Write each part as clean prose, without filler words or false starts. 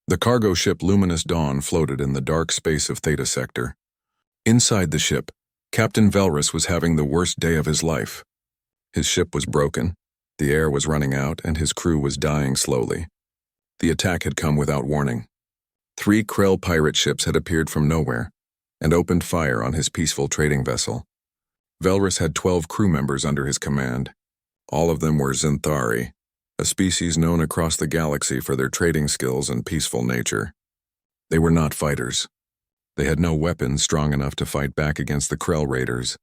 The cargo ship Luminous Dawn floated in the dark space of Theta Sector. Inside the ship, Captain Velrus was having the worst day of his life. His ship was broken, the air was running out, and his crew was dying slowly. The attack had come without warning. 3 Krell pirate ships had appeared from nowhere and opened fire on his peaceful trading vessel. Velrus had 12 crew members under his command. All of them were Zinthari, a species known across the galaxy for their trading skills and peaceful nature. They were not fighters. They had no weapons strong enough to fight back against the Krell raiders.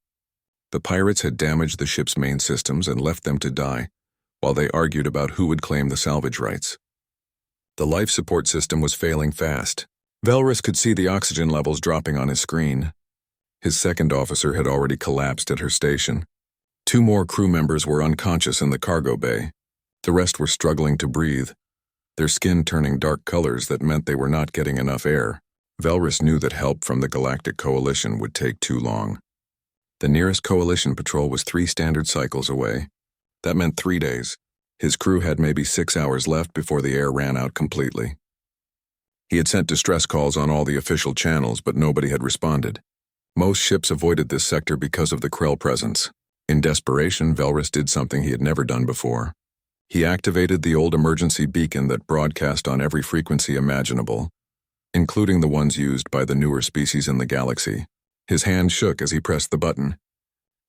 The pirates had damaged the ship's main systems and left them to die, while they argued about who would claim the salvage rights. The life support system was failing fast. Velrus could see the oxygen levels dropping on his screen. His second officer had already collapsed at her station. 2 more crew members were unconscious in the cargo bay. The rest were struggling to breathe, their skin turning dark colors that meant they were not getting enough air. Velrus knew that help from the Galactic Coalition would take too long. The nearest Coalition patrol was 3 standard cycles away. That meant 3 days. His crew had maybe 6 hours left before the air ran out completely. He had sent distress calls on all the official channels, but nobody had responded. Most ships avoided this sector because of the Krell presence. In desperation, Velrus did something he had never done before. He activated the old emergency beacon that broadcast on every frequency imaginable, including the ones used by the newer species in the galaxy. His hand shook as he pressed the button.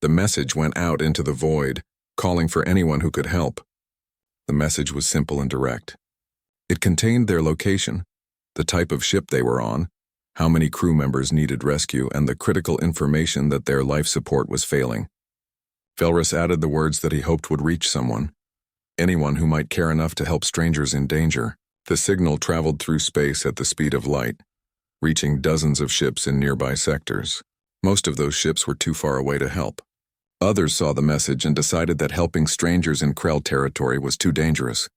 The message went out into the void, calling for anyone who could help. The message was simple and direct. It contained their location, the type of ship they were on, how many crew members needed rescue, and the critical information that their life support was failing. Velrus added the words that he hoped would reach someone. Anyone who might care enough to help strangers in danger. The signal traveled through space at the speed of light, reaching dozens of ships in nearby sectors. Most of those ships were too far away to help. Others saw the message and decided that helping strangers in Krell territory was too dangerous.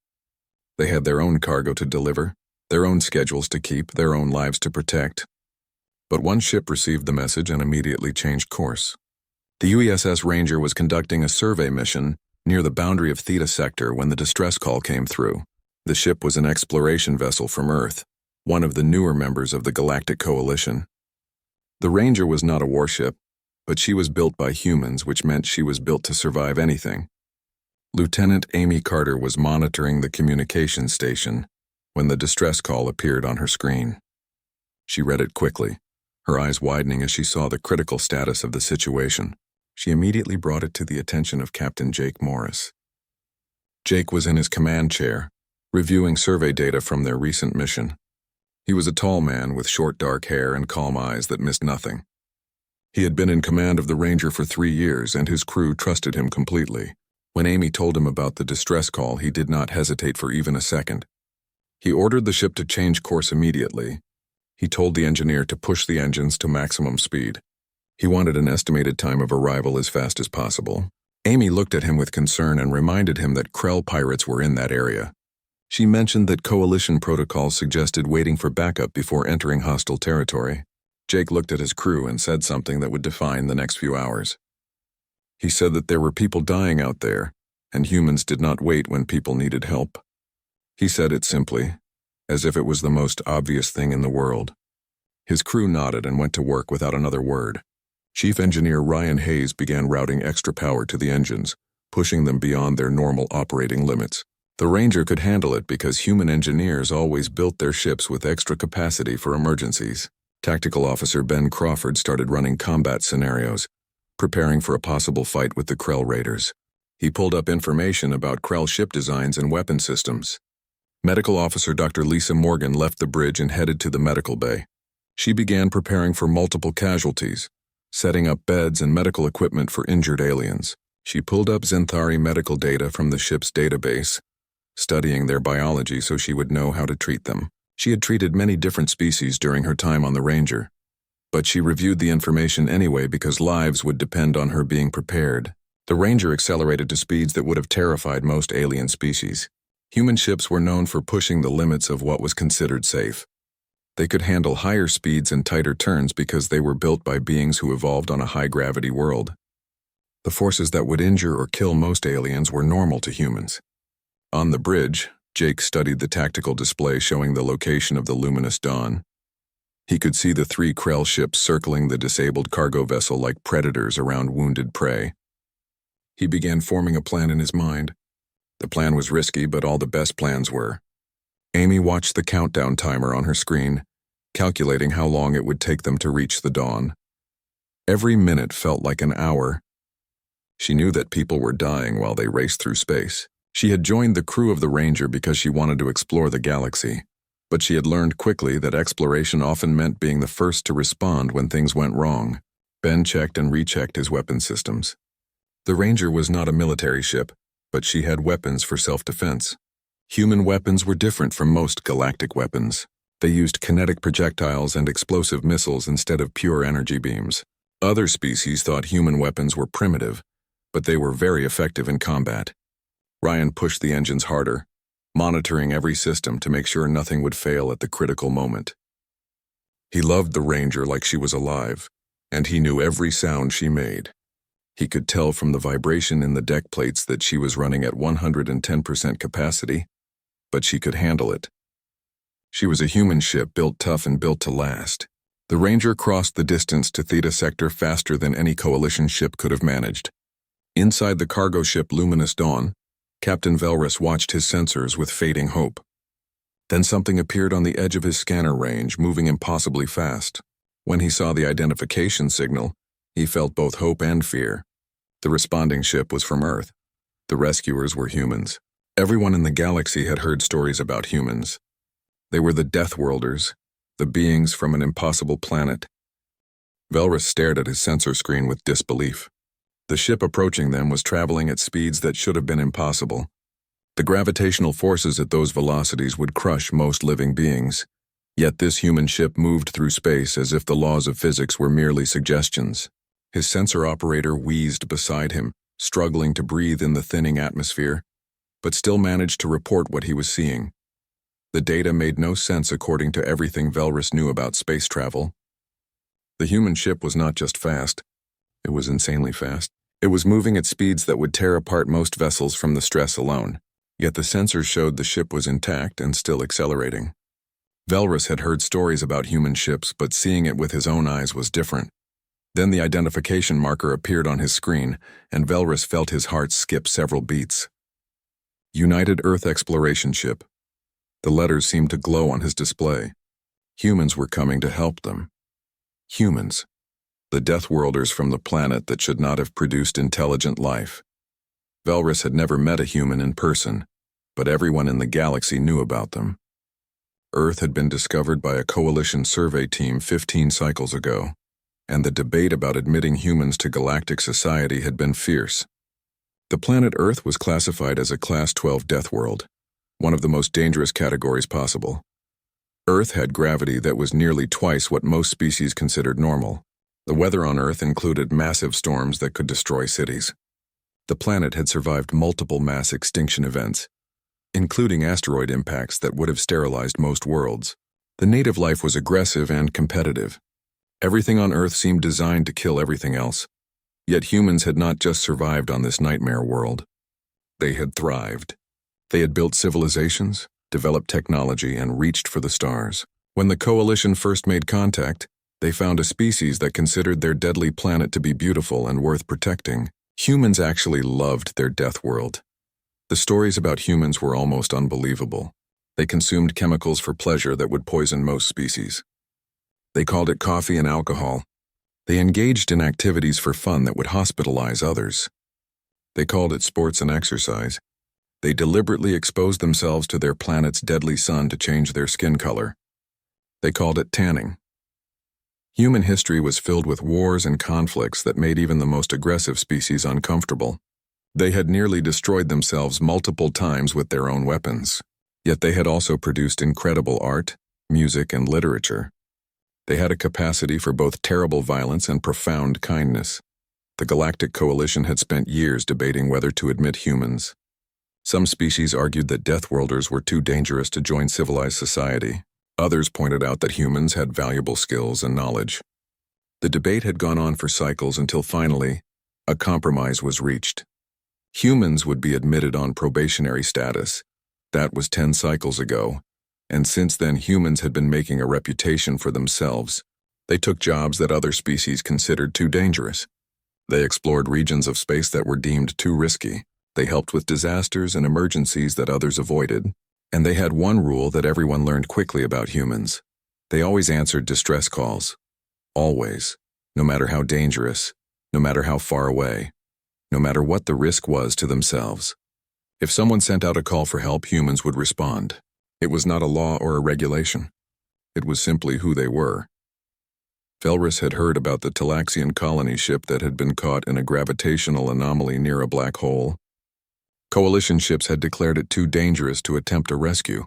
They had their own cargo to deliver, their own schedules to keep, their own lives to protect. But one ship received the message and immediately changed course. The UESS Ranger was conducting a survey mission near the boundary of Theta Sector when the distress call came through. The ship was an exploration vessel from Earth, one of the newer members of the Galactic Coalition. The Ranger was not a warship, but she was built by humans, which meant she was built to survive anything. Lieutenant Amy Carter was monitoring the communications station when the distress call appeared on her screen. She read it quickly, her eyes widening as she saw the critical status of the situation. She immediately brought it to the attention of Captain Jake Morris. Jake was in his command chair, reviewing survey data from their recent mission. He was a tall man with short dark hair and calm eyes that missed nothing. He had been in command of the Ranger for 3 years, and his crew trusted him completely. When Amy told him about the distress call, he did not hesitate for even a second. He ordered the ship to change course immediately. He told the engineer to push the engines to maximum speed. He wanted an estimated time of arrival as fast as possible. Amy looked at him with concern and reminded him that Krell pirates were in that area. She mentioned that Coalition protocols suggested waiting for backup before entering hostile territory. Jake looked at his crew and said something that would define the next few hours. He said that there were people dying out there, and humans did not wait when people needed help. He said it simply, as if it was the most obvious thing in the world. His crew nodded and went to work without another word. Chief Engineer Ryan Hayes began routing extra power to the engines, pushing them beyond their normal operating limits. The Ranger could handle it because human engineers always built their ships with extra capacity for emergencies. Tactical Officer Ben Crawford started running combat scenarios, preparing for a possible fight with the Krell raiders. He pulled up information about Krell ship designs and weapon systems. Medical Officer Dr. Lisa Morgan left the bridge and headed to the medical bay. She began preparing for multiple casualties, setting up beds and medical equipment for injured aliens. She pulled up Zinthari medical data from the ship's database, studying their biology so she would know how to treat them. She had treated many different species during her time on the Ranger, but she reviewed the information anyway because lives would depend on her being prepared. The Ranger accelerated to speeds that would have terrified most alien species. Human ships were known for pushing the limits of what was considered safe. They could handle higher speeds and tighter turns because they were built by beings who evolved on a high-gravity world. The forces that would injure or kill most aliens were normal to humans. On the bridge, Jake studied the tactical display showing the location of the luminous dawn. He could see the 3 Krell ships circling the disabled cargo vessel like predators around wounded prey. He began forming a plan in his mind. The plan was risky, but all the best plans were. Amy watched the countdown timer on her screen, calculating how long it would take them to reach the dawn. Every minute felt like an hour. She knew that people were dying while they raced through space. She had joined the crew of the Ranger because she wanted to explore the galaxy, but she had learned quickly that exploration often meant being the first to respond when things went wrong. Ben checked and rechecked his weapon systems. The Ranger was not a military ship, but she had weapons for self-defense. Human weapons were different from most galactic weapons. They used kinetic projectiles and explosive missiles instead of pure energy beams. Other species thought human weapons were primitive, but they were very effective in combat. Ryan pushed the engines harder, monitoring every system to make sure nothing would fail at the critical moment. He loved the Ranger like she was alive, and he knew every sound she made. He could tell from the vibration in the deck plates that she was running at 110% capacity, but she could handle it. She was a human ship built tough and built to last. The Ranger crossed the distance to Theta Sector faster than any Coalition ship could have managed. Inside the cargo ship Luminous Dawn, Captain Velrus watched his sensors with fading hope. Then something appeared on the edge of his scanner range, moving impossibly fast. When he saw the identification signal, he felt both hope and fear. The responding ship was from Earth. The rescuers were humans. Everyone in the galaxy had heard stories about humans. They were the Deathworlders, the beings from an impossible planet. Velrus stared at his sensor screen with disbelief. The ship approaching them was traveling at speeds that should have been impossible. The gravitational forces at those velocities would crush most living beings. Yet this human ship moved through space as if the laws of physics were merely suggestions. His sensor operator wheezed beside him, struggling to breathe in the thinning atmosphere, but still managed to report what he was seeing. The data made no sense according to everything Velrus knew about space travel. The human ship was not just fast, it was insanely fast. It was moving at speeds that would tear apart most vessels from the stress alone. Yet the sensors showed the ship was intact and still accelerating. Velrus had heard stories about human ships, but seeing it with his own eyes was different. Then the identification marker appeared on his screen, and Velrus felt his heart skip several beats. United Earth Exploration Ship. The letters seemed to glow on his display. Humans were coming to help them. Humans. The Deathworlders from the planet that should not have produced intelligent life. Velrus had never met a human in person, but everyone in the galaxy knew about them. Earth had been discovered by a coalition survey team 15 cycles ago, and the debate about admitting humans to galactic society had been fierce. The planet Earth was classified as a Class 12 death world, one of the most dangerous categories possible. Earth had gravity that was nearly twice what most species considered normal. The weather on Earth included massive storms that could destroy cities. The planet had survived multiple mass extinction events, including asteroid impacts that would have sterilized most worlds. The native life was aggressive and competitive. Everything on Earth seemed designed to kill everything else. Yet humans had not just survived on this nightmare world. They had thrived. They had built civilizations, developed technology, and reached for the stars. When the Coalition first made contact, they found a species that considered their deadly planet to be beautiful and worth protecting. Humans actually loved their death world. The stories about humans were almost unbelievable. They consumed chemicals for pleasure that would poison most species. They called it coffee and alcohol. They engaged in activities for fun that would hospitalize others. They called it sports and exercise. They deliberately exposed themselves to their planet's deadly sun to change their skin color. They called it tanning. Human history was filled with wars and conflicts that made even the most aggressive species uncomfortable. They had nearly destroyed themselves multiple times with their own weapons. Yet they had also produced incredible art, music, and literature. They had a capacity for both terrible violence and profound kindness. The Galactic Coalition had spent years debating whether to admit humans. Some species argued that Deathworlders were too dangerous to join civilized society. Others pointed out that humans had valuable skills and knowledge. The debate had gone on for cycles until finally, a compromise was reached. Humans would be admitted on probationary status, That was 10 cycles ago, and since then humans had been making a reputation for themselves. They took jobs that other species considered too dangerous. They explored regions of space that were deemed too risky. They helped with disasters and emergencies that others avoided. And they had one rule that everyone learned quickly about humans. They always answered distress calls. Always. No matter how dangerous, no matter how far away, no matter what the risk was to themselves. If someone sent out a call for help, humans would respond. It was not a law or a regulation. It was simply who they were. Velrus had heard about the Talaxian colony ship that had been caught in a gravitational anomaly near a black hole. Coalition ships had declared it too dangerous to attempt a rescue.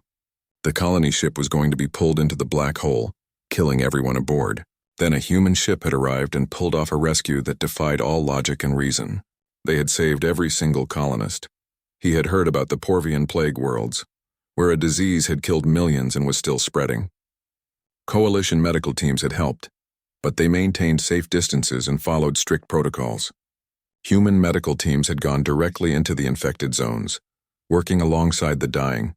The colony ship was going to be pulled into the black hole, killing everyone aboard. Then a human ship had arrived and pulled off a rescue that defied all logic and reason. They had saved every single colonist. He had heard about the Porvian plague worlds, where a disease had killed millions and was still spreading. Coalition medical teams had helped, but they maintained safe distances and followed strict protocols. Human medical teams had gone directly into the infected zones, working alongside the dying,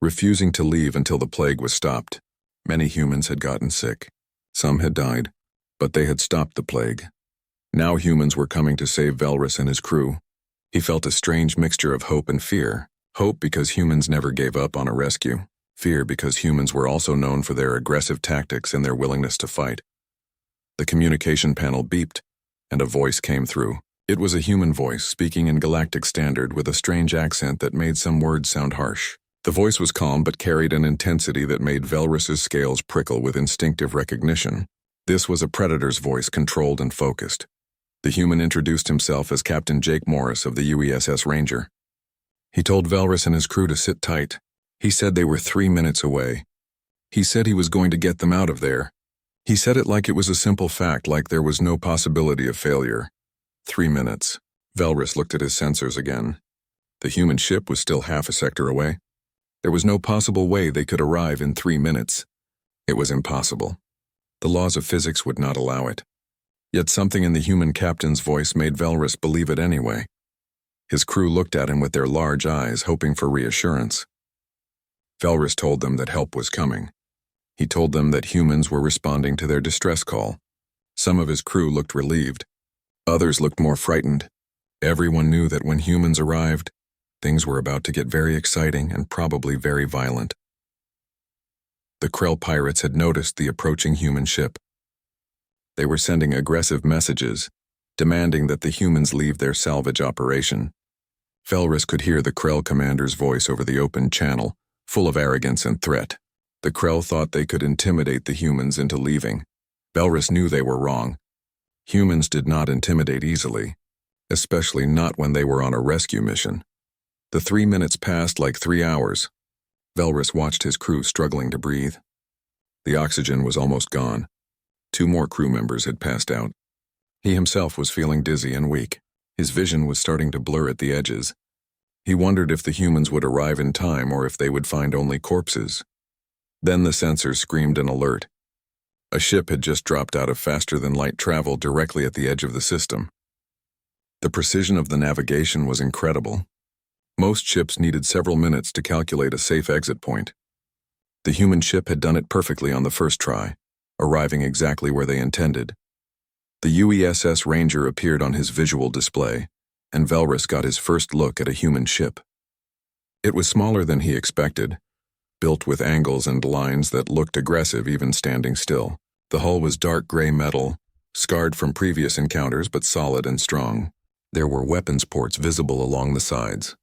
refusing to leave until the plague was stopped. Many humans had gotten sick. Some had died, but they had stopped the plague. Now humans were coming to save Velrus and his crew. He felt a strange mixture of hope and fear. Hope because humans never gave up on a rescue. Fear because humans were also known for their aggressive tactics and their willingness to fight. The communication panel beeped, and a voice came through. It was a human voice speaking in Galactic Standard with a strange accent that made some words sound harsh. The voice was calm but carried an intensity that made Velrus's scales prickle with instinctive recognition. This was a predator's voice, controlled and focused. The human introduced himself as Captain Jake Morris of the UESS Ranger. He told Velrus and his crew to sit tight. He said they were 3 minutes away. He said he was going to get them out of there. He said it like it was a simple fact, like there was no possibility of failure. 3 minutes. Velrus looked at his sensors again. The human ship was still half a sector away. There was no possible way they could arrive in 3 minutes. It was impossible. The laws of physics would not allow it. Yet something in the human captain's voice made Velrus believe it anyway. His crew looked at him with their large eyes, hoping for reassurance. Velrus told them that help was coming. He told them that humans were responding to their distress call. Some of his crew looked relieved. Others looked more frightened. Everyone knew that when humans arrived, things were about to get very exciting and probably very violent. The Krell pirates had noticed the approaching human ship. They were sending aggressive messages, demanding that the humans leave their salvage operation. Velrus could hear the Krell commander's voice over the open channel, full of arrogance and threat. The Krell thought they could intimidate the humans into leaving. Velrus knew they were wrong. Humans did not intimidate easily, especially not when they were on a rescue mission. The 3 minutes passed like 3 hours. Velrus watched his crew struggling to breathe. The oxygen was almost gone. 2 more crew members had passed out. He himself was feeling dizzy and weak. His vision was starting to blur at the edges. He wondered if the humans would arrive in time or if they would find only corpses. Then the sensors screamed an alert. A ship had just dropped out of faster-than-light travel directly at the edge of the system. The precision of the navigation was incredible. Most ships needed several minutes to calculate a safe exit point. The human ship had done it perfectly on the first try, arriving exactly where they intended. The UESS Ranger appeared on his visual display, and Velrus got his first look at a human ship. It was smaller than he expected, built with angles and lines that looked aggressive even standing still. The hull was dark gray metal, scarred from previous encounters but solid and strong. There were weapons ports visible along the sides.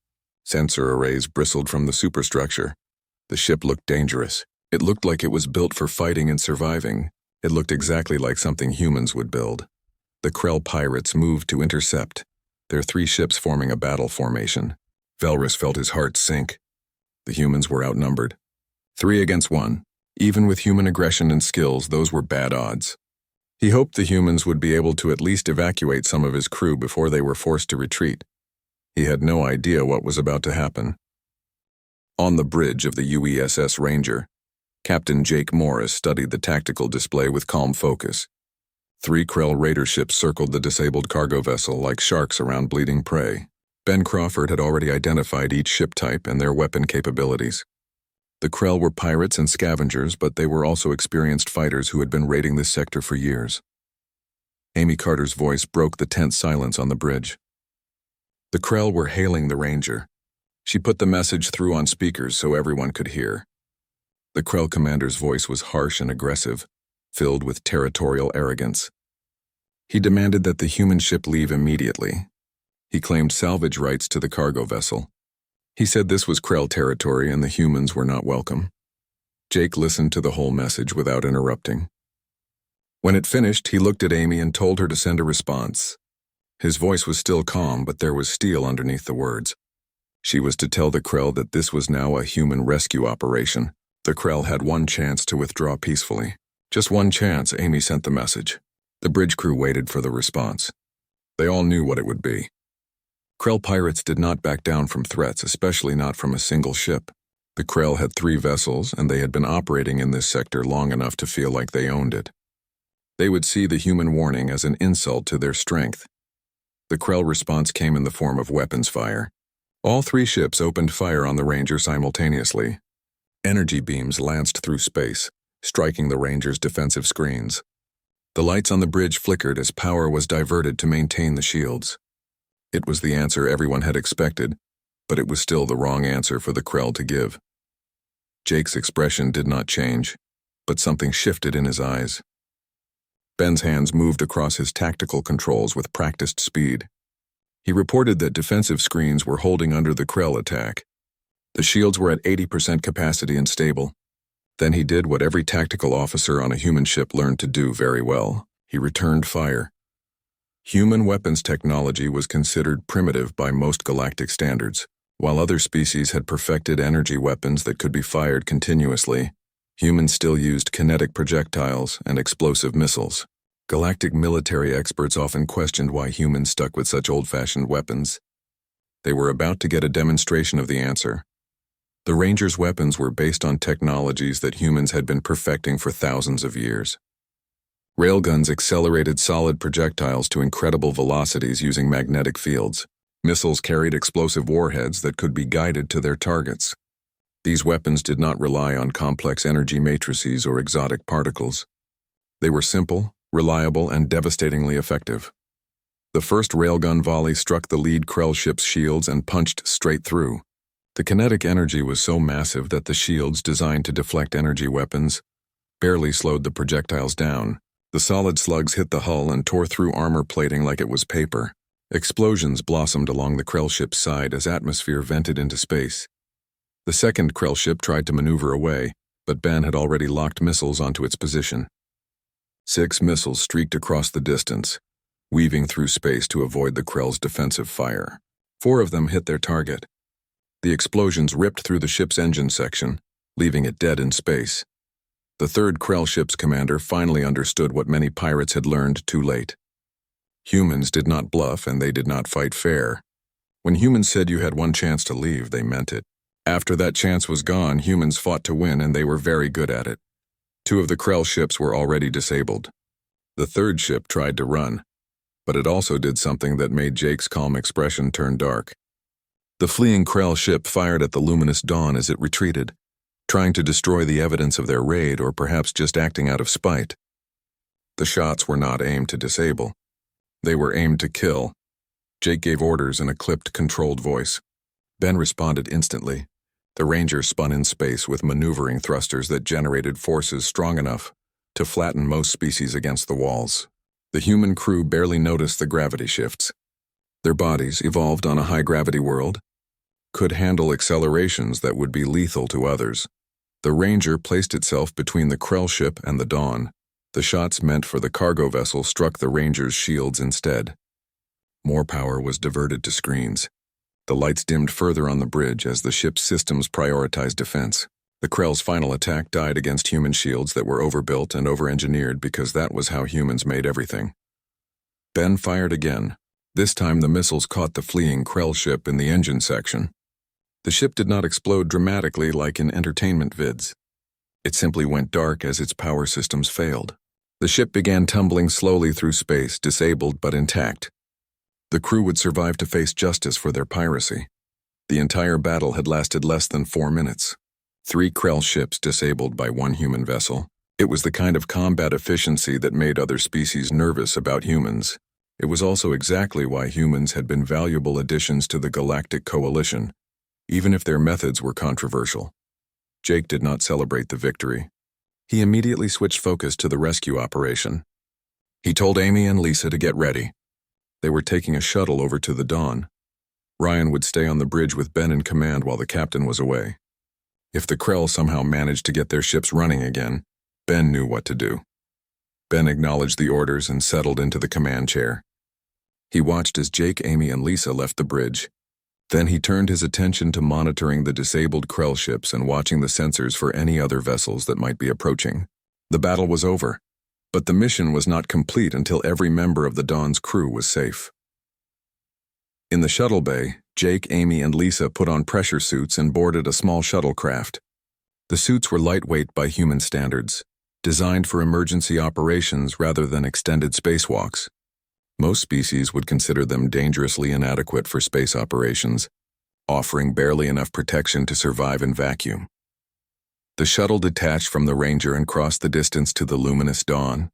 Sensor arrays bristled from the superstructure. The ship looked dangerous. It looked like it was built for fighting and surviving. It looked exactly like something humans would build. The Krell pirates moved to intercept, their 3 ships forming a battle formation. Velrus felt his heart sink. The humans were outnumbered. 3 against 1. Even with human aggression and skills, those were bad odds. He hoped the humans would be able to at least evacuate some of his crew before they were forced to retreat. He had no idea what was about to happen. On the bridge of the UESS Ranger, Captain Jake Morris studied the tactical display with calm focus. 3 Krell raider ships circled the disabled cargo vessel like sharks around bleeding prey. Ben Crawford had already identified each ship type and their weapon capabilities. The Krell were pirates and scavengers, but they were also experienced fighters who had been raiding this sector for years. Amy Carter's voice broke the tense silence on the bridge. The Krell were hailing the Ranger. She put the message through on speakers so everyone could hear. The Krell commander's voice was harsh and aggressive, filled with territorial arrogance. He demanded that the human ship leave immediately. He claimed salvage rights to the cargo vessel. He said this was Krell territory and the humans were not welcome. Jake listened to the whole message without interrupting. When it finished, he looked at Amy and told her to send a response. His voice was still calm, but there was steel underneath the words. She was to tell the Krell that this was now a human rescue operation. The Krell had one chance to withdraw peacefully. Just one chance, Amy sent the message. The bridge crew waited for the response. They all knew what it would be. Krell pirates did not back down from threats, especially not from a single ship. The Krell had 3 vessels, and they had been operating in this sector long enough to feel like they owned it. They would see the human warning as an insult to their strength. The Krell response came in the form of weapons fire. All 3 ships opened fire on the Ranger simultaneously. Energy beams lanced through space, striking the Ranger's defensive screens. The lights on the bridge flickered as power was diverted to maintain the shields. It was the answer everyone had expected, but it was still the wrong answer for the Krell to give. Jake's expression did not change, but something shifted in his eyes. Ben's hands moved across his tactical controls with practiced speed. He reported that defensive screens were holding under the Krell attack. The shields were at 80% capacity and stable. Then he did what every tactical officer on a human ship learned to do very well. He returned fire. Human weapons technology was considered primitive by most galactic standards. While other species had perfected energy weapons that could be fired continuously, humans still used kinetic projectiles and explosive missiles. Galactic military experts often questioned why humans stuck with such old-fashioned weapons. They were about to get a demonstration of the answer. The Rangers' weapons were based on technologies that humans had been perfecting for thousands of years. Railguns accelerated solid projectiles to incredible velocities using magnetic fields. Missiles carried explosive warheads that could be guided to their targets. These weapons did not rely on complex energy matrices or exotic particles. They were simple, reliable, and devastatingly effective. The first railgun volley struck the lead Krell ship's shields and punched straight through. The kinetic energy was so massive that the shields designed to deflect energy weapons barely slowed the projectiles down. The solid slugs hit the hull and tore through armor plating like it was paper. Explosions blossomed along the Krell ship's side as atmosphere vented into space. The second Krell ship tried to maneuver away, but Ben had already locked missiles onto its position. 6 missiles streaked across the distance, weaving through space to avoid the Krell's defensive fire. 4 of them hit their target. The explosions ripped through the ship's engine section, leaving it dead in space. The third Krell ship's commander finally understood what many pirates had learned too late. Humans did not bluff and they did not fight fair. When humans said you had one chance to leave, they meant it. After that chance was gone, humans fought to win and they were very good at it. 2 of the Krell ships were already disabled. The third ship tried to run, but it also did something that made Jake's calm expression turn dark. The fleeing Krell ship fired at the luminous dawn as it retreated, trying to destroy the evidence of their raid or perhaps just acting out of spite. The shots were not aimed to disable. They were aimed to kill. Jake gave orders in a clipped, controlled voice. Ben responded instantly. The Ranger spun in space with maneuvering thrusters that generated forces strong enough to flatten most species against the walls. The human crew barely noticed the gravity shifts. Their bodies, evolved on a high-gravity world, could handle accelerations that would be lethal to others. The Ranger placed itself between the Krell ship and the Dawn. The shots meant for the cargo vessel struck the Ranger's shields instead. More power was diverted to screens. The lights dimmed further on the bridge as the ship's systems prioritized defense. The Krell's final attack died against human shields that were overbuilt and over-engineered because that was how humans made everything. Ben fired again. This time the missiles caught the fleeing Krell ship in the engine section. The ship did not explode dramatically like in entertainment vids. It simply went dark as its power systems failed. The ship began tumbling slowly through space, disabled but intact. The crew would survive to face justice for their piracy. The entire battle had lasted less than 4 minutes. 3 Krell ships disabled by 1 human vessel. It was the kind of combat efficiency that made other species nervous about humans. It was also exactly why humans had been valuable additions to the Galactic Coalition, even if their methods were controversial. Jake did not celebrate the victory. He immediately switched focus to the rescue operation. He told Amy and Lisa to get ready. They were taking a shuttle over to the Dawn. Ryan would stay on the bridge with Ben in command while the captain was away. If the Krell somehow managed to get their ships running again, Ben knew what to do. Ben acknowledged the orders and settled into the command chair. He watched as Jake, Amy, and Lisa left the bridge. Then he turned his attention to monitoring the disabled Krell ships and watching the sensors for any other vessels that might be approaching. The battle was over, but the mission was not complete until every member of the Dawn's crew was safe. In the shuttle bay, Jake, Amy, and Lisa put on pressure suits and boarded a small shuttlecraft. The suits were lightweight by human standards, designed for emergency operations rather than extended spacewalks. Most species would consider them dangerously inadequate for space operations, offering barely enough protection to survive in vacuum. The shuttle detached from the Ranger and crossed the distance to the luminous Dawn.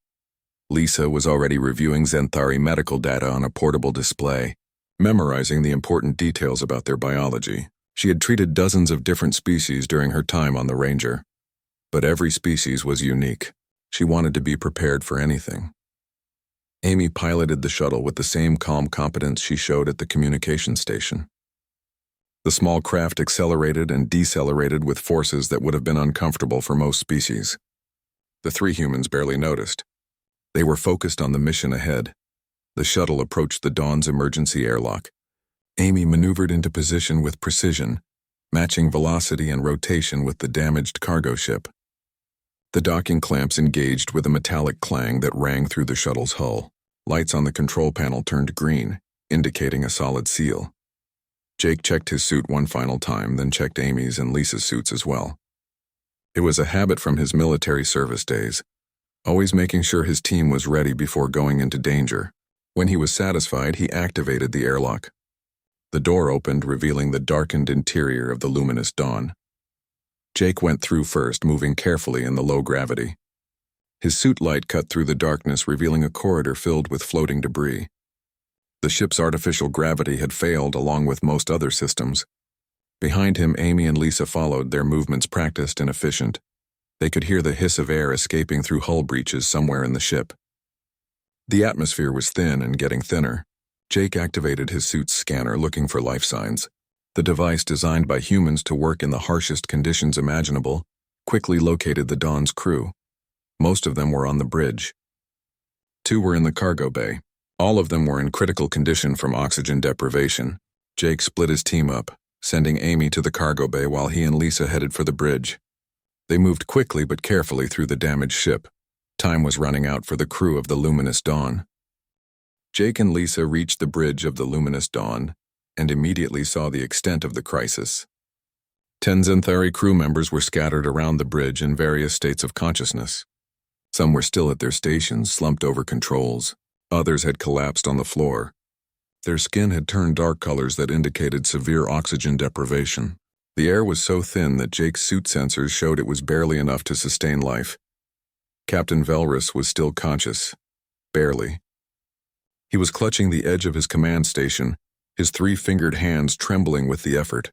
Lisa was already reviewing Xanthari medical data on a portable display, memorizing the important details about their biology. She had treated dozens of different species during her time on the Ranger, but every species was unique. She wanted to be prepared for anything. Amy piloted the shuttle with the same calm competence she showed at the communication station. The small craft accelerated and decelerated with forces that would have been uncomfortable for most species. The 3 humans barely noticed. They were focused on the mission ahead. The shuttle approached the Dawn's emergency airlock. Amy maneuvered into position with precision, matching velocity and rotation with the damaged cargo ship. The docking clamps engaged with a metallic clang that rang through the shuttle's hull. Lights on the control panel turned green, indicating a solid seal. Jake checked his suit one final time, then checked Amy's and Lisa's suits as well. It was a habit from his military service days, always making sure his team was ready before going into danger. When he was satisfied, he activated the airlock. The door opened, revealing the darkened interior of the luminous Dawn. Jake went through first, moving carefully in the low gravity. His suit light cut through the darkness, revealing a corridor filled with floating debris. The ship's artificial gravity had failed along with most other systems. Behind him, Amy and Lisa followed, their movements practiced and efficient. They could hear the hiss of air escaping through hull breaches somewhere in the ship. The atmosphere was thin and getting thinner. Jake activated his suit's scanner, looking for life signs. The device, designed by humans to work in the harshest conditions imaginable, quickly located the Dawn's crew. Most of them were on the bridge. 2 were in the cargo bay. All of them were in critical condition from oxygen deprivation. Jake split his team up, sending Amy to the cargo bay while he and Lisa headed for the bridge. They moved quickly but carefully through the damaged ship. Time was running out for the crew of the luminous Dawn. Jake and Lisa reached the bridge of the luminous Dawn and immediately saw the extent of the crisis. 10 Xanthari crew members were scattered around the bridge in various states of consciousness. Some were still at their stations, slumped over controls. Others had collapsed on the floor. Their skin had turned dark colors that indicated severe oxygen deprivation. The air was so thin that Jake's suit sensors showed it was barely enough to sustain life. Captain Velrus was still conscious. Barely. He was clutching the edge of his command station, his 3-fingered hands trembling with the effort.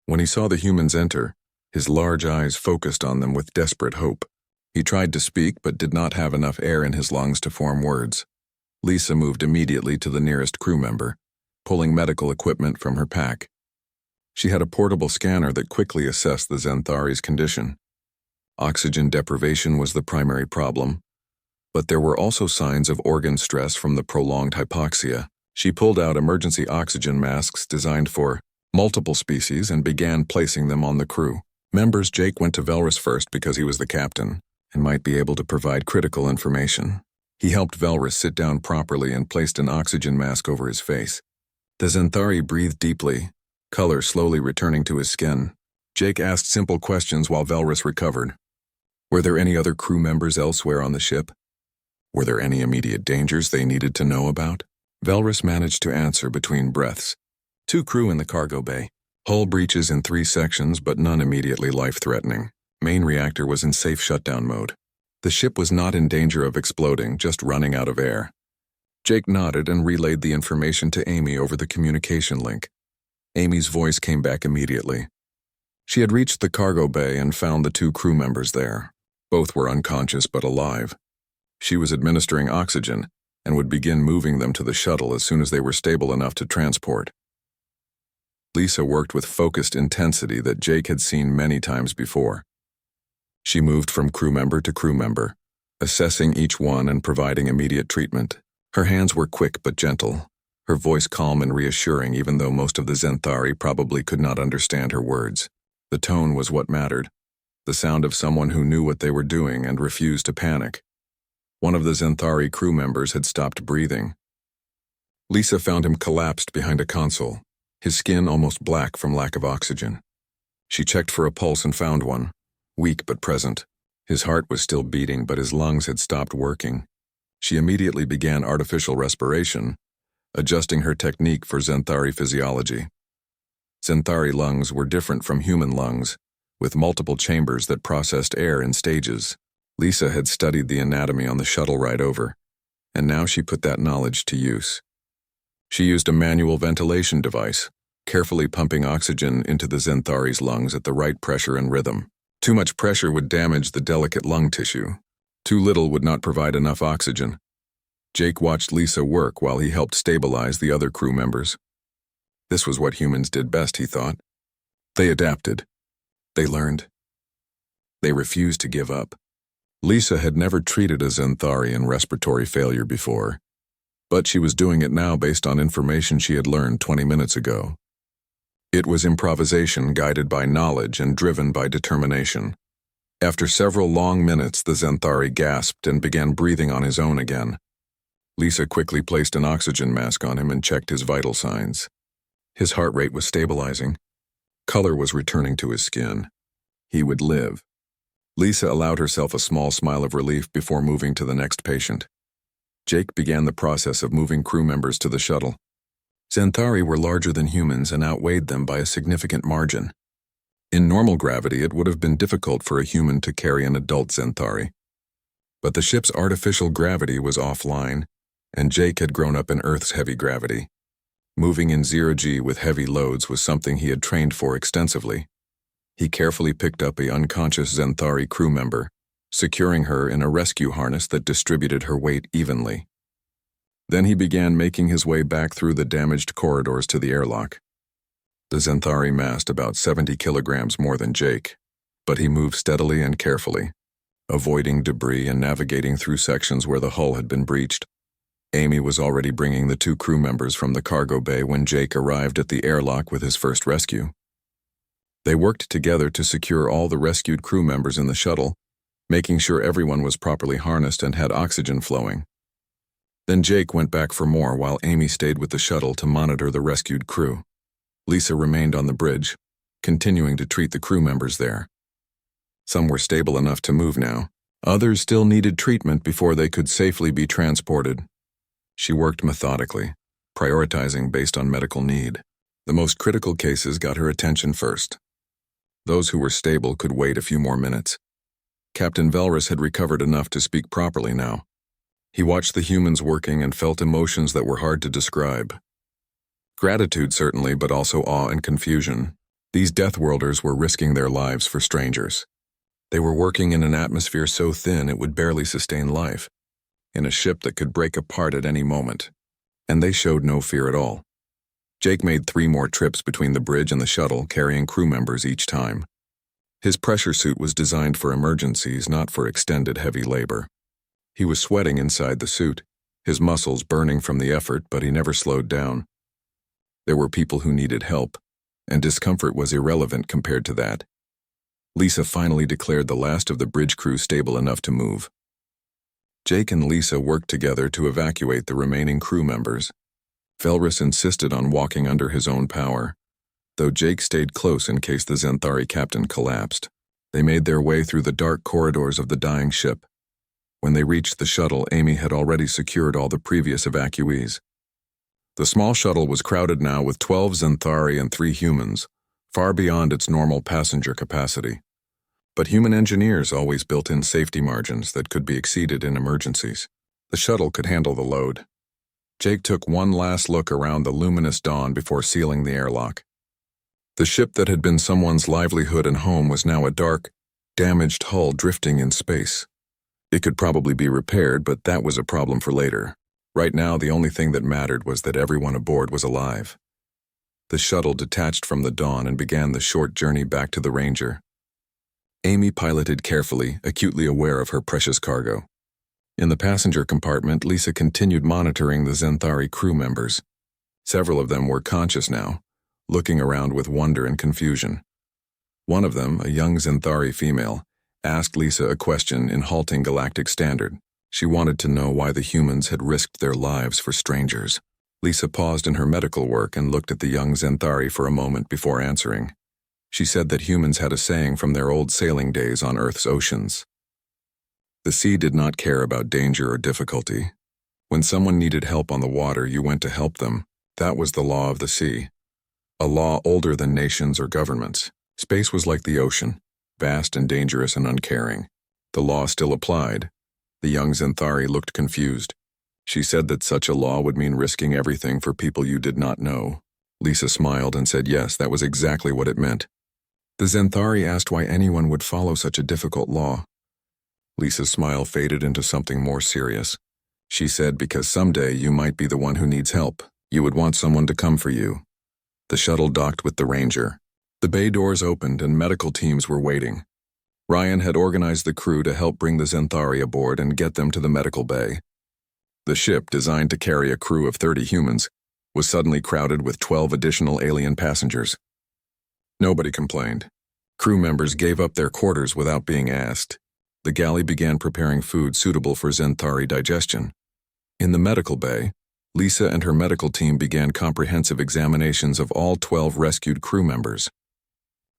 When he saw the humans enter, his large eyes focused on them with desperate hope. He tried to speak but did not have enough air in his lungs to form words. Lisa moved immediately to the nearest crew member, pulling medical equipment from her pack. She had a portable scanner that quickly assessed the Xanthari's condition. Oxygen deprivation was the primary problem, but there were also signs of organ stress from the prolonged hypoxia. She pulled out emergency oxygen masks designed for multiple species and began placing them on the crew. Members, Jake went to Velrus first because he was the captain and might be able to provide critical information. He helped Velrus sit down properly and placed an oxygen mask over his face. The Xanthari breathed deeply, color slowly returning to his skin. Jake asked simple questions while Velrus recovered. Were there any other crew members elsewhere on the ship? Were there any immediate dangers they needed to know about? Velrus managed to answer between breaths. 2 crew in the cargo bay. Hull breaches in 3 sections, but none immediately life-threatening. Main reactor was in safe shutdown mode. The ship was not in danger of exploding, just running out of air. Jake nodded and relayed the information to Amy over the communication link. Amy's voice came back immediately. She had reached the cargo bay and found the 2 crew members there. Both were unconscious but alive. She was administering oxygen and would begin moving them to the shuttle as soon as they were stable enough to transport. Lisa worked with focused intensity that Jake had seen many times before. She moved from crew member to crew member, assessing each one and providing immediate treatment. Her hands were quick but gentle, her voice calm and reassuring even though most of the Zenthari probably could not understand her words. The tone was what mattered, the sound of someone who knew what they were doing and refused to panic. One of the Zenthari crew members had stopped breathing. Lisa found him collapsed behind a console, his skin almost black from lack of oxygen. She checked for a pulse and found one, weak but present. His heart was still beating, but his lungs had stopped working. She immediately began artificial respiration, adjusting her technique for Zenthari physiology. Zenthari lungs were different from human lungs, with multiple chambers that processed air in stages. Lisa had studied the anatomy on the shuttle ride over, and now she put that knowledge to use. She used a manual ventilation device, carefully pumping oxygen into the Zenthari's lungs at the right pressure and rhythm. Too much pressure would damage the delicate lung tissue. Too little would not provide enough oxygen. Jake watched Lisa work while he helped stabilize the other crew members. This was what humans did best, he thought. They adapted. They learned. They refused to give up. Lisa had never treated a Zenthari in respiratory failure before, but she was doing it now based on information she had learned 20 minutes ago. It was improvisation guided by knowledge and driven by determination. After several long minutes, the Zenthari gasped and began breathing on his own again. Lisa quickly placed an oxygen mask on him and checked his vital signs. His heart rate was stabilizing. Color was returning to his skin. He would live. Lisa allowed herself a small smile of relief before moving to the next patient. Jake began the process of moving crew members to the shuttle. Zenthari were larger than humans and outweighed them by a significant margin. In normal gravity, it would have been difficult for a human to carry an adult Zenthari. But the ship's artificial gravity was offline, and Jake had grown up in Earth's heavy gravity. Moving in 0G with heavy loads was something he had trained for extensively. He carefully picked up an unconscious Zenthari crew member, securing her in a rescue harness that distributed her weight evenly. Then he began making his way back through the damaged corridors to the airlock. The Zenthari massed about 70 kilograms more than Jake, but he moved steadily and carefully, avoiding debris and navigating through sections where the hull had been breached. Amy was already bringing the 2 crew members from the cargo bay when Jake arrived at the airlock with his first rescue. They worked together to secure all the rescued crew members in the shuttle, making sure everyone was properly harnessed and had oxygen flowing. Then Jake went back for more while Amy stayed with the shuttle to monitor the rescued crew. Lisa remained on the bridge, continuing to treat the crew members there. Some were stable enough to move now. Others still needed treatment before they could safely be transported. She worked methodically, prioritizing based on medical need. The most critical cases got her attention first. Those who were stable could wait a few more minutes. Captain Velrus had recovered enough to speak properly now. He watched the humans working and felt emotions that were hard to describe. Gratitude certainly, but also awe and confusion. These Deathworlders were risking their lives for strangers. They were working in an atmosphere so thin it would barely sustain life, in a ship that could break apart at any moment. And they showed no fear at all. Jake made 3 more trips between the bridge and the shuttle, carrying crew members each time. His pressure suit was designed for emergencies, not for extended heavy labor. He was sweating inside the suit, his muscles burning from the effort, but he never slowed down. There were people who needed help, and discomfort was irrelevant compared to that. Lisa finally declared the last of the bridge crew stable enough to move. Jake and Lisa worked together to evacuate the remaining crew members. Velrus insisted on walking under his own power, though Jake stayed close in case the Zenthari captain collapsed. They made their way through the dark corridors of the dying ship. When they reached the shuttle, Amy had already secured all the previous evacuees. The small shuttle was crowded now with 12 Xanthari and 3 humans, far beyond its normal passenger capacity. But human engineers always built in safety margins that could be exceeded in emergencies. The shuttle could handle the load. Jake took one last look around the luminous dawn before sealing the airlock. The ship that had been someone's livelihood and home was now a dark, damaged hull drifting in space. It could probably be repaired, but that was a problem for later. Right now, the only thing that mattered was that everyone aboard was alive. The shuttle detached from the dawn and began the short journey back to the Ranger. Amy piloted carefully, acutely aware of her precious cargo. In the passenger compartment, Lisa continued monitoring the Xanthari crew members. Several of them were conscious now, looking around with wonder and confusion. One of them, a young Xanthari female, asked Lisa a question in halting galactic standard. She wanted to know why the humans had risked their lives for strangers. Lisa paused in her medical work and looked at the young Xanthari for a moment before answering. She said that humans had a saying from their old sailing days on Earth's oceans. The sea did not care about danger or difficulty. When someone needed help on the water, you went to help them. That was the law of the sea. A law older than nations or governments. Space was like the ocean, vast and dangerous and uncaring. The law still applied. The young Xanthari looked confused. She said that such a law would mean risking everything for people you did not know. Lisa smiled and said yes, that was exactly what it meant. The Xanthari asked why anyone would follow such a difficult law. Lisa's smile faded into something more serious. She said because someday you might be the one who needs help. You would want someone to come for you. The shuttle docked with the Ranger. The bay doors opened and medical teams were waiting. Ryan had organized the crew to help bring the Xanthari aboard and get them to the medical bay. The ship, designed to carry a crew of 30 humans, was suddenly crowded with 12 additional alien passengers. Nobody complained. Crew members gave up their quarters without being asked. The galley began preparing food suitable for Xanthari digestion. In the medical bay, Lisa and her medical team began comprehensive examinations of all 12 rescued crew members.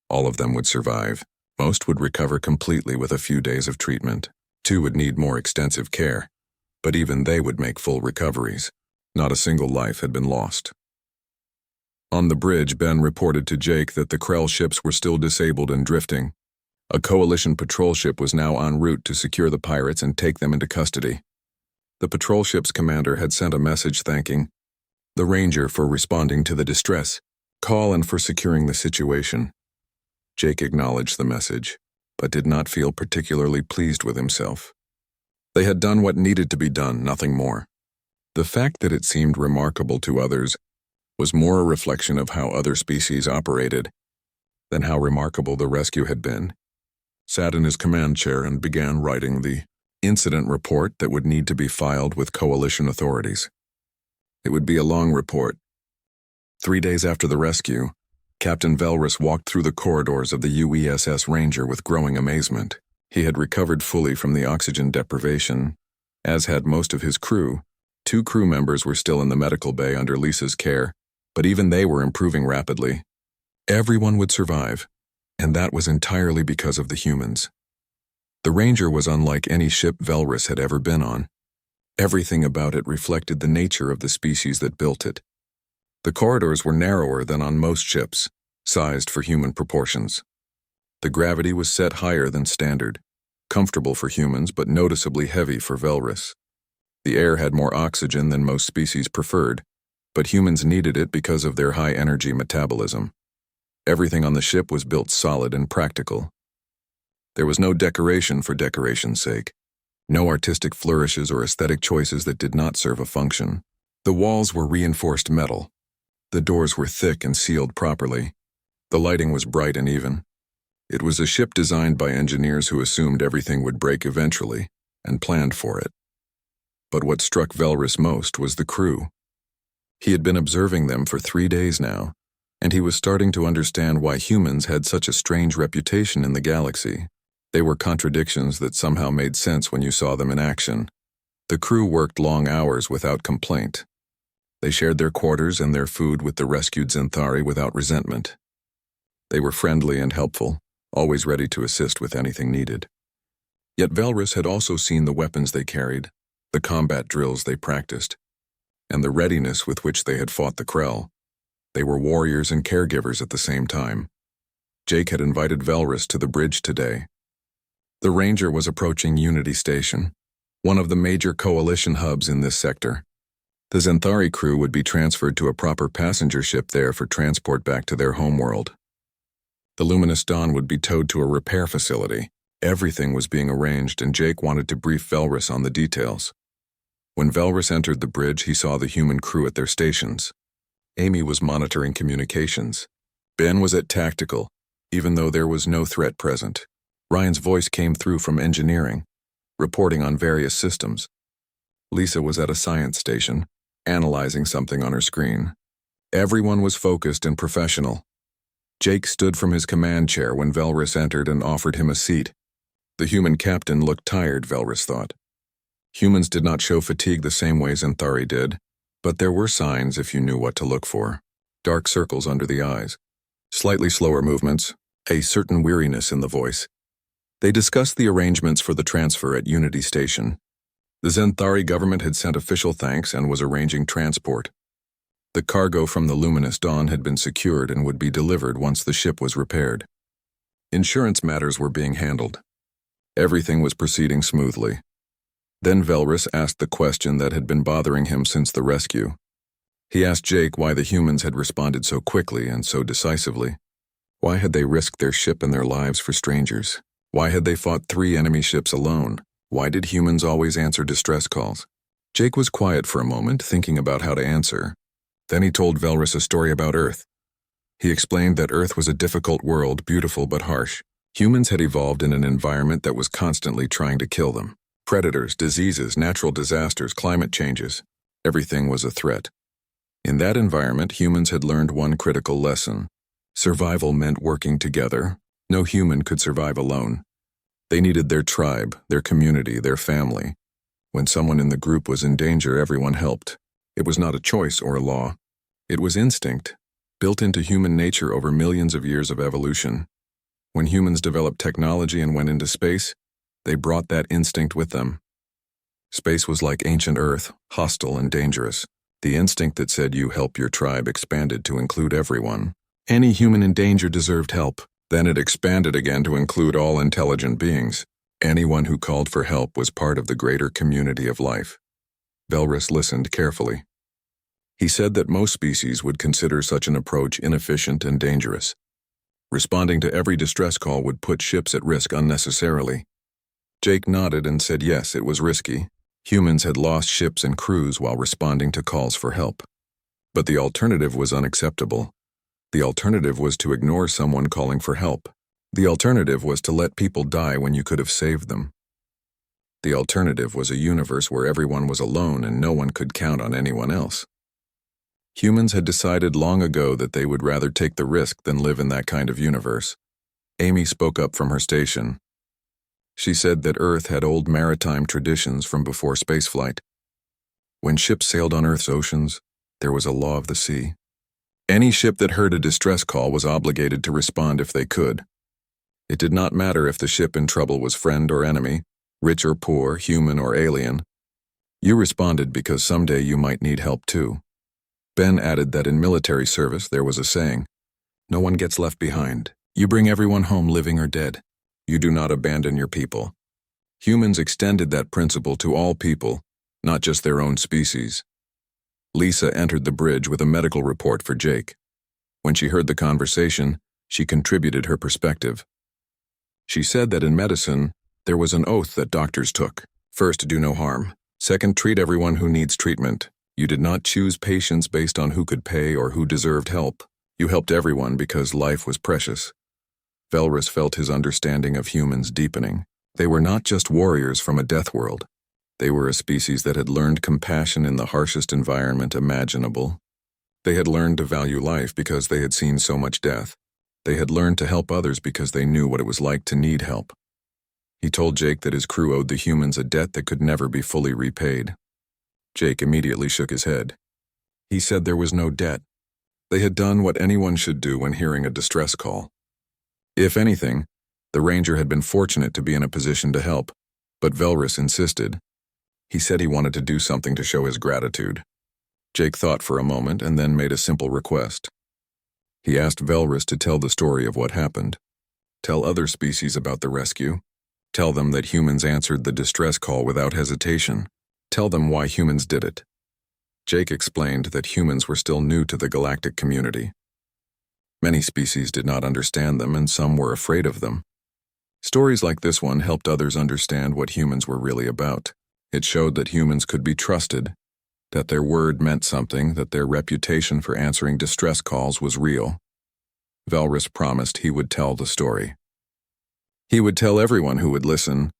All of them would survive. Most would recover completely with a few days of treatment. 2 would need more extensive care, but even they would make full recoveries. Not a single life had been lost. On the bridge, Ben reported to Jake that the Krell ships were still disabled and drifting. A coalition patrol ship was now en route to secure the pirates and take them into custody. The patrol ship's commander had sent a message thanking the Ranger for responding to the distress call and for securing the situation. Jake acknowledged the message, but did not feel particularly pleased with himself. They had done what needed to be done, nothing more. The fact that it seemed remarkable to others was more a reflection of how other species operated than how remarkable the rescue had been. Sat in his command chair and began writing the incident report that would need to be filed with coalition authorities. It would be a long report. 3 days after the rescue, Captain Velrus walked through the corridors of the UESS Ranger with growing amazement. He had recovered fully from the oxygen deprivation, as had most of his crew. 2 crew members were still in the medical bay under Lisa's care, but even they were improving rapidly. Everyone would survive, and that was entirely because of the humans. The Ranger was unlike any ship Velrus had ever been on. Everything about it reflected the nature of the species that built it. The corridors were narrower than on most ships, sized for human proportions. The gravity was set higher than standard, comfortable for humans but noticeably heavy for Velrus. The air had more oxygen than most species preferred, but humans needed it because of their high-energy metabolism. Everything on the ship was built solid and practical. There was no decoration for decoration's sake, no artistic flourishes or aesthetic choices that did not serve a function. The walls were reinforced metal. The doors were thick and sealed properly. The lighting was bright and even. It was a ship designed by engineers who assumed everything would break eventually and planned for it. But what struck Velrus most was the crew. He had been observing them for 3 days now, and he was starting to understand why humans had such a strange reputation in the galaxy. They were contradictions that somehow made sense when you saw them in action. The crew worked long hours without complaint. They shared their quarters and their food with the rescued Xanthari without resentment. They were friendly and helpful, always ready to assist with anything needed. Yet Velrus had also seen the weapons they carried, the combat drills they practiced. and the readiness with which they had fought the Krell. They were warriors and caregivers at the same time. Jake had invited Velrus to the bridge today. The Ranger was approaching Unity Station, one of the major coalition hubs in this sector. The Xanthari crew would be transferred to a proper passenger ship there for transport back to their homeworld. The Luminous Dawn would be towed to a repair facility. Everything was being arranged, and Jake wanted to brief Velrus on the details. When Velrus entered the bridge, he saw the human crew at their stations. Amy was monitoring communications. Ben was at tactical, even though there was no threat present. Ryan's voice came through from engineering, reporting on various systems. Lisa was at a science station, analyzing something on her screen. Everyone was focused and professional. Jake stood from his command chair when Velrus entered and offered him a seat. The human captain looked tired, Velrus thought. Humans did not show fatigue the same way Xanthari did, but there were signs if you knew what to look for. Dark circles under the eyes, slightly slower movements, a certain weariness in the voice. They discussed the arrangements for the transfer at Unity Station. The Xanthari government had sent official thanks and was arranging transport. The cargo from the Luminous Dawn had been secured and would be delivered once the ship was repaired. Insurance matters were being handled. Everything was proceeding smoothly. Then Velrus asked the question that had been bothering him since the rescue. He asked Jake why the humans had responded so quickly and so decisively. Why had they risked their ship and their lives for strangers? Why had they fought 3 enemy ships alone? Why did humans always answer distress calls? Jake was quiet for a moment, thinking about how to answer. Then he told Velrus a story about Earth. He explained that Earth was a difficult world, beautiful but harsh. Humans had evolved in an environment that was constantly trying to kill them. Predators, diseases, natural disasters, climate changes. Everything was a threat. In that environment, humans had learned one critical lesson. Survival meant working together. No human could survive alone. They needed their tribe, their community, their family. When someone in the group was in danger, everyone helped. It was not a choice or a law. It was instinct, built into human nature over millions of years of evolution. When humans developed technology and went into space, they brought that instinct with them. Space was like ancient Earth, hostile and dangerous. The instinct that said you help your tribe expanded to include everyone. Any human in danger deserved help. Then it expanded again to include all intelligent beings. Anyone who called for help was part of the greater community of life. Velrus listened carefully. He said that most species would consider such an approach inefficient and dangerous. Responding to every distress call would put ships at risk unnecessarily. Jake nodded and said yes, it was risky. Humans had lost ships and crews while responding to calls for help. But the alternative was unacceptable. The alternative was to ignore someone calling for help. The alternative was to let people die when you could have saved them. The alternative was a universe where everyone was alone and no one could count on anyone else. Humans had decided long ago that they would rather take the risk than live in that kind of universe. Amy spoke up from her station. She said that Earth had old maritime traditions from before spaceflight. When ships sailed on Earth's oceans, there was a law of the sea. Any ship that heard a distress call was obligated to respond if they could. It did not matter if the ship in trouble was friend or enemy, rich or poor, human or alien. You responded because someday you might need help too. Ben added that in military service there was a saying, "No one gets left behind. You bring everyone home living or dead. You do not abandon your people." Humans extended that principle to all people, not just their own species. Lisa entered the bridge with a medical report for Jake. When she heard the conversation, she contributed her perspective. She said that in medicine, there was an oath that doctors took. First, do no harm. Second, treat everyone who needs treatment. You did not choose patients based on who could pay or who deserved help. You helped everyone because life was precious. Velrus felt his understanding of humans deepening. They were not just warriors from a death world. They were a species that had learned compassion in the harshest environment imaginable. They had learned to value life because they had seen so much death. They had learned to help others because they knew what it was like to need help. He told Jake that his crew owed the humans a debt that could never be fully repaid. Jake immediately shook his head. He said there was no debt. They had done what anyone should do when hearing a distress call. If anything, the Ranger had been fortunate to be in a position to help, but Velrus insisted. He said he wanted to do something to show his gratitude. Jake thought for a moment and then made a simple request. He asked Velrus to tell the story of what happened. Tell other species about the rescue. Tell them that humans answered the distress call without hesitation. Tell them why humans did it. Jake explained that humans were still new to the galactic community. Many species did not understand them, and some were afraid of them. Stories like this one helped others understand what humans were really about. It showed that humans could be trusted, that their word meant something, that their reputation for answering distress calls was real. Velrus promised he would tell the story. He would tell everyone who would listen.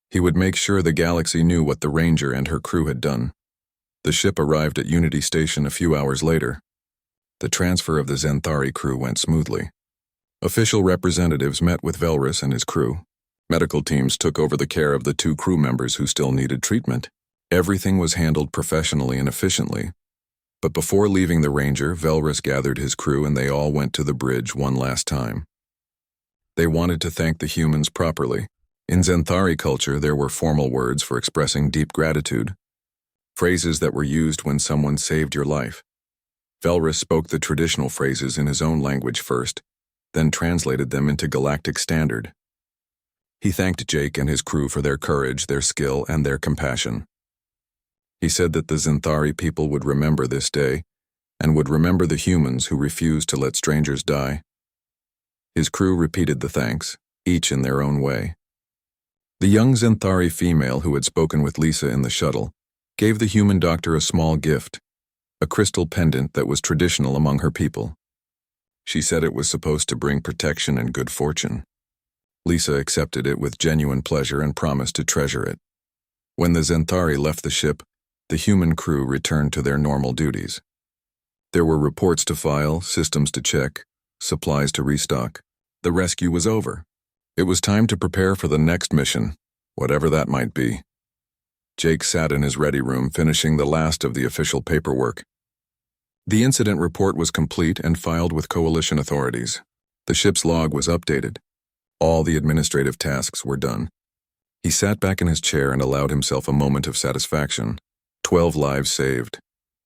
He would make sure the galaxy knew what the Ranger and her crew had done. The ship arrived at Unity Station a few hours later. The transfer of the Zenthari crew went smoothly. Official representatives met with Velrus and his crew. Medical teams took over the care of the 2 crew members who still needed treatment. Everything was handled professionally and efficiently. But before leaving the Ranger, Velrus gathered his crew and they all went to the bridge one last time. They wanted to thank the humans properly. In Zenthari culture, there were formal words for expressing deep gratitude, phrases that were used when someone saved your life. Velrus spoke the traditional phrases in his own language first, then translated them into Galactic Standard. He thanked Jake and his crew for their courage, their skill, and their compassion. He said that the Zenthari people would remember this day, and would remember the humans who refused to let strangers die. His crew repeated the thanks, each in their own way. The young Zenthari female who had spoken with Lisa in the shuttle gave the human doctor a small gift, a crystal pendant that was traditional among her people. She said it was supposed to bring protection and good fortune. Lisa accepted it with genuine pleasure and promised to treasure it. When the Zenthari left the ship, the human crew returned to their normal duties. There were reports to file, systems to check, supplies to restock. The rescue was over. It was time to prepare for the next mission, whatever that might be. Jake sat in his ready room finishing the last of the official paperwork. The incident report was complete and filed with Coalition authorities. The ship's log was updated. All the administrative tasks were done. He sat back in his chair and allowed himself a moment of satisfaction. 12 lives saved.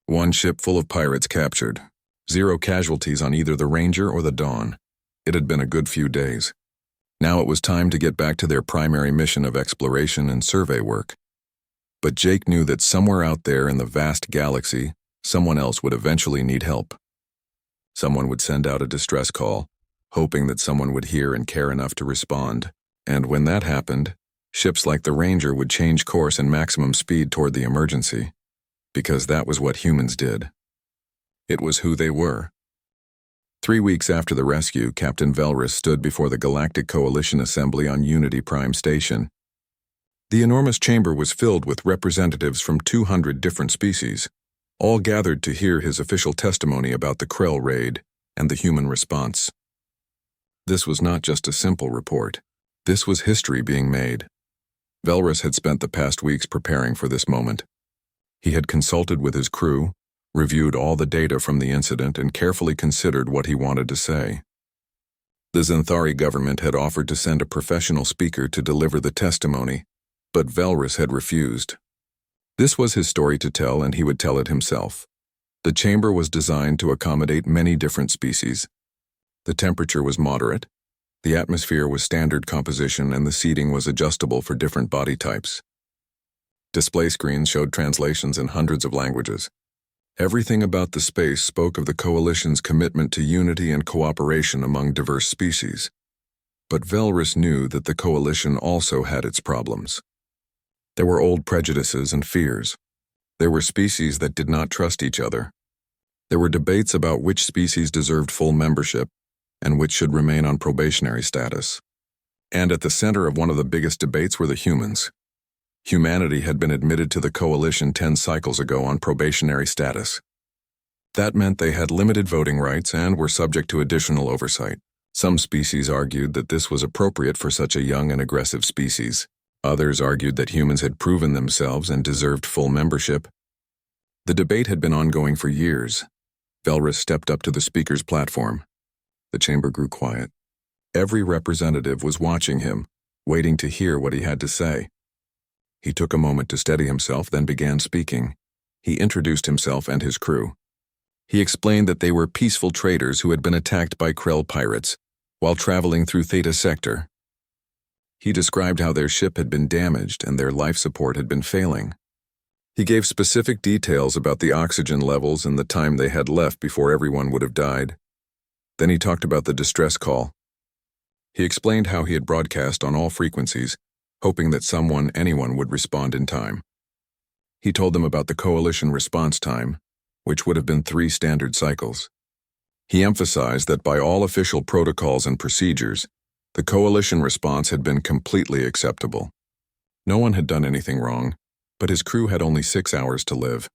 1 ship full of pirates captured. 0 casualties on either the Ranger or the Dawn. It had been a good few days. Now it was time to get back to their primary mission of exploration and survey work. But Jake knew that somewhere out there in the vast galaxy, someone else would eventually need help. Someone would send out a distress call, hoping that someone would hear and care enough to respond. And when that happened, ships like the Ranger would change course and maximum speed toward the emergency, because that was what humans did. It was who they were. 3 weeks after the rescue, Captain Velrus stood before the Galactic Coalition Assembly on Unity Prime Station. The enormous chamber was filled with representatives from 200 different species, all gathered to hear his official testimony about the Krell raid and the human response. This was not just a simple report. This was history being made. Velrus had spent the past weeks preparing for this moment. He had consulted with his crew, reviewed all the data from the incident, and carefully considered what he wanted to say. The Zenthari government had offered to send a professional speaker to deliver the testimony, but Velrus had refused. This was his story to tell, and he would tell it himself. The chamber was designed to accommodate many different species. The temperature was moderate, the atmosphere was standard composition, and the seating was adjustable for different body types. Display screens showed translations in hundreds of languages. Everything about the space spoke of the Coalition's commitment to unity and cooperation among diverse species. But Velrus knew that the Coalition also had its problems. There were old prejudices and fears. There were species that did not trust each other. There were debates about which species deserved full membership and which should remain on probationary status. And at the center of one of the biggest debates were the humans. Humanity had been admitted to the Coalition 10 cycles ago on probationary status. That meant they had limited voting rights and were subject to additional oversight. Some species argued that this was appropriate for such a young and aggressive species. Others argued that humans had proven themselves and deserved full membership. The debate had been ongoing for years. Velrus stepped up to the speaker's platform. The chamber grew quiet. Every representative was watching him, waiting to hear what he had to say. He took a moment to steady himself, then began speaking. He introduced himself and his crew. He explained that they were peaceful traders who had been attacked by Krell pirates while traveling through Theta Sector. He described how their ship had been damaged and their life support had been failing. He gave specific details about the oxygen levels and the time they had left before everyone would have died. Then he talked about the distress call. He explained how he had broadcast on all frequencies, hoping that anyone would respond in time. He told them about the coalition response time, which would have been 3 standard cycles. He emphasized that by all official protocols and procedures, the coalition response had been completely acceptable. No one had done anything wrong, but his crew had only 6 hours to live.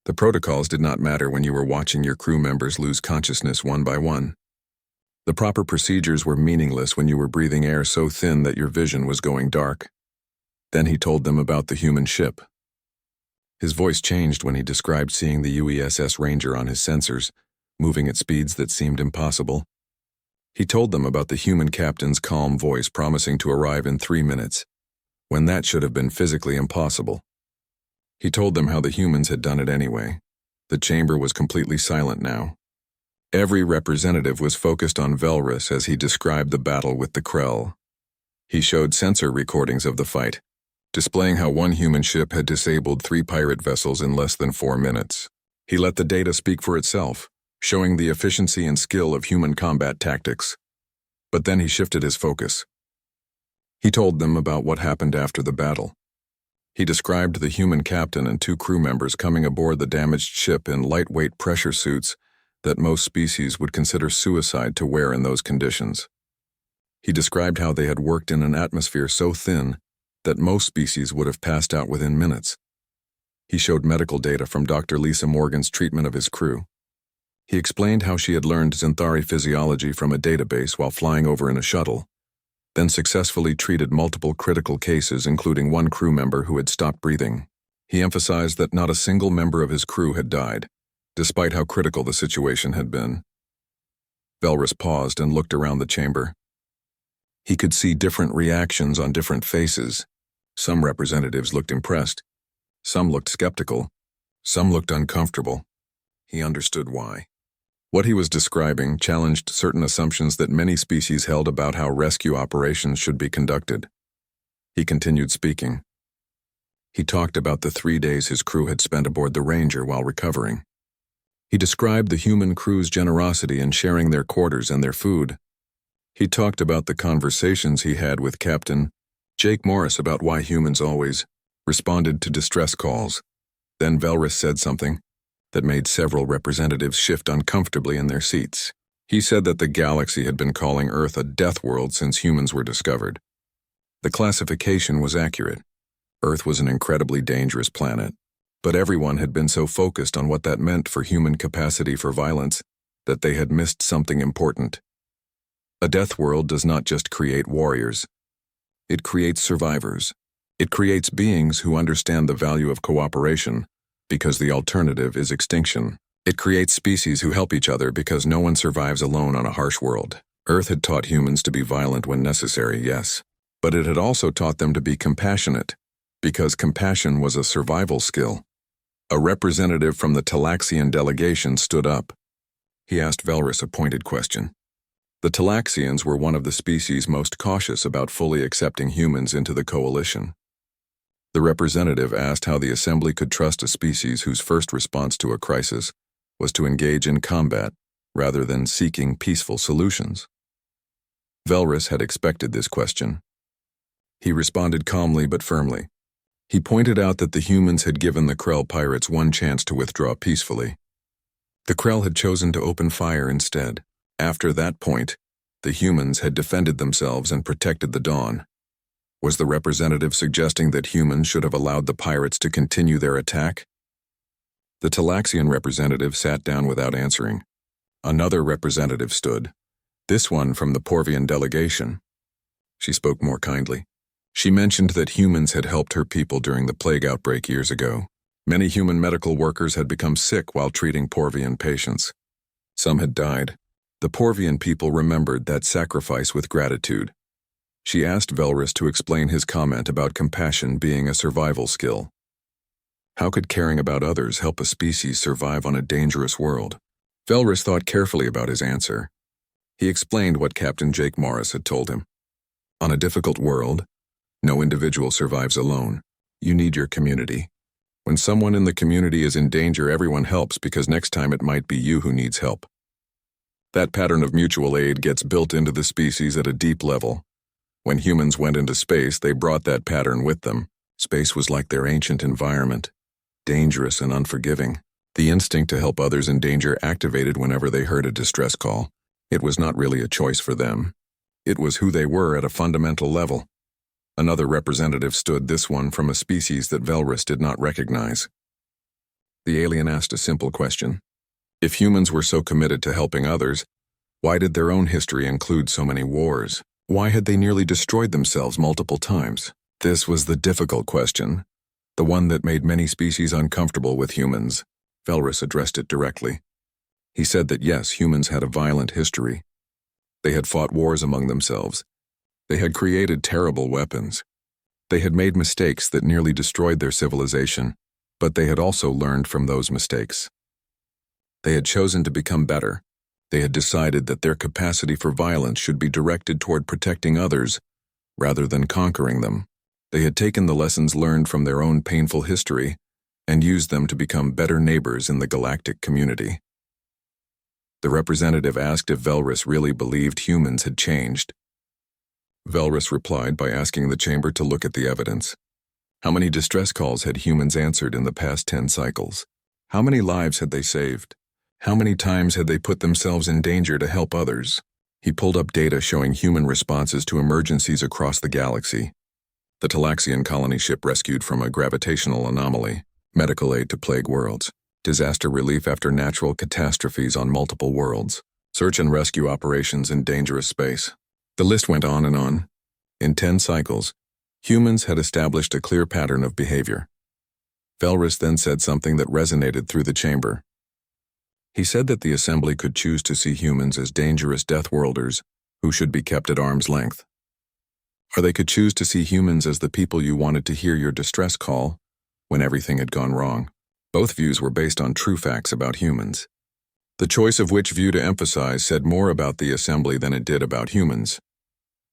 The protocols did not matter when you were watching your crew members lose consciousness one by one. The proper procedures were meaningless when you were breathing air so thin that your vision was going dark. Then he told them about the human ship. His voice changed when he described seeing the UESS Ranger on his sensors, moving at speeds that seemed impossible. He told them about the human captain's calm voice promising to arrive in 3 minutes, when that should have been physically impossible. He told them how the humans had done it anyway. The chamber was completely silent now. Every representative was focused on Velrus as he described the battle with the Krell. He showed sensor recordings of the fight, displaying how one human ship had disabled 3 pirate vessels in less than 4 minutes. He let the data speak for itself, showing the efficiency and skill of human combat tactics. But then he shifted his focus. He told them about what happened after the battle. He described the human captain and 2 crew members coming aboard the damaged ship in lightweight pressure suits that most species would consider suicide to wear in those conditions. He described how they had worked in an atmosphere so thin that most species would have passed out within minutes. He showed medical data from Dr. Lisa Morgan's treatment of his crew. He explained how she had learned Xanthari physiology from a database while flying over in a shuttle, then successfully treated multiple critical cases, including 1 crew member who had stopped breathing. He emphasized that not a single member of his crew had died, despite how critical the situation had been. Velrus paused and looked around the chamber. He could see different reactions on different faces. Some representatives looked impressed. Some looked skeptical. Some looked uncomfortable. He understood why. What he was describing challenged certain assumptions that many species held about how rescue operations should be conducted. He continued speaking. He talked about the 3 days his crew had spent aboard the Ranger while recovering. He described the human crew's generosity in sharing their quarters and their food. He talked about the conversations he had with Captain Jake Morris about why humans always responded to distress calls. Then Velrus said something that made several representatives shift uncomfortably in their seats. He said that the galaxy had been calling Earth a death world since humans were discovered. The classification was accurate. Earth was an incredibly dangerous planet, but everyone had been so focused on what that meant for human capacity for violence that they had missed something important. A death world does not just create warriors. It creates survivors. It creates beings who understand the value of cooperation, because the alternative is extinction. It creates species who help each other because no one survives alone on a harsh world. Earth had taught humans to be violent when necessary, yes, but it had also taught them to be compassionate, because compassion was a survival skill. A representative from the Talaxian delegation stood up. He asked Velrus a pointed question. The Talaxians were one of the species most cautious about fully accepting humans into the coalition. The representative asked how the Assembly could trust a species whose first response to a crisis was to engage in combat rather than seeking peaceful solutions. Velrus had expected this question. He responded calmly but firmly. He pointed out that the humans had given the Krell pirates 1 chance to withdraw peacefully. The Krell had chosen to open fire instead. After that point, the humans had defended themselves and protected the Dawn. Was the representative suggesting that humans should have allowed the pirates to continue their attack? The Talaxian representative sat down without answering. Another representative stood, this one from the Porvian delegation. She spoke more kindly. She mentioned that humans had helped her people during the plague outbreak years ago. Many human medical workers had become sick while treating Porvian patients. Some had died. The Porvian people remembered that sacrifice with gratitude. She asked Velrus to explain his comment about compassion being a survival skill. How could caring about others help a species survive on a dangerous world? Velrus thought carefully about his answer. He explained what Captain Jake Morris had told him. On a difficult world, no individual survives alone. You need your community. When someone in the community is in danger, everyone helps because next time it might be you who needs help. That pattern of mutual aid gets built into the species at a deep level. When humans went into space, they brought that pattern with them. Space was like their ancient environment, dangerous and unforgiving. The instinct to help others in danger activated whenever they heard a distress call. It was not really a choice for them. It was who they were at a fundamental level. Another representative stood, this one from a species that Velrus did not recognize. The alien asked a simple question. If humans were so committed to helping others, why did their own history include so many wars? Why had they nearly destroyed themselves multiple times? This was the difficult question, the one that made many species uncomfortable with humans. Velrus addressed it directly. He said that yes, humans had a violent history. They had fought wars among themselves. They had created terrible weapons. They had made mistakes that nearly destroyed their civilization, but they had also learned from those mistakes. They had chosen to become better. They had decided that their capacity for violence should be directed toward protecting others rather than conquering them. They had taken the lessons learned from their own painful history and used them to become better neighbors in the galactic community. The representative asked if Velrus really believed humans had changed. Velrus replied by asking the chamber to look at the evidence. How many distress calls had humans answered in the past 10 cycles? How many lives had they saved? How many times had they put themselves in danger to help others? He pulled up data showing human responses to emergencies across the galaxy. The Talaxian colony ship rescued from a gravitational anomaly, medical aid to plague worlds, disaster relief after natural catastrophes on multiple worlds, search and rescue operations in dangerous space. The list went on and on. In 10 cycles, humans had established a clear pattern of behavior. Velrus then said something that resonated through the chamber. He said that the Assembly could choose to see humans as dangerous Deathworlders who should be kept at arm's length. Or they could choose to see humans as the people you wanted to hear your distress call when everything had gone wrong. Both views were based on true facts about humans. The choice of which view to emphasize said more about the Assembly than it did about humans.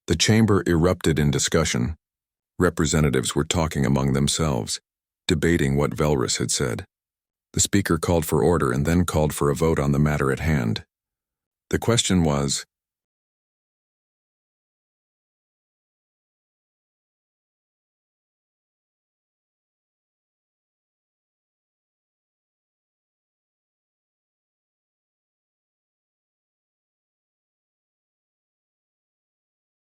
The chamber erupted in discussion. Representatives were talking among themselves, debating what Velrus had said. The speaker called for order and then called for a vote on the matter at hand. The question was,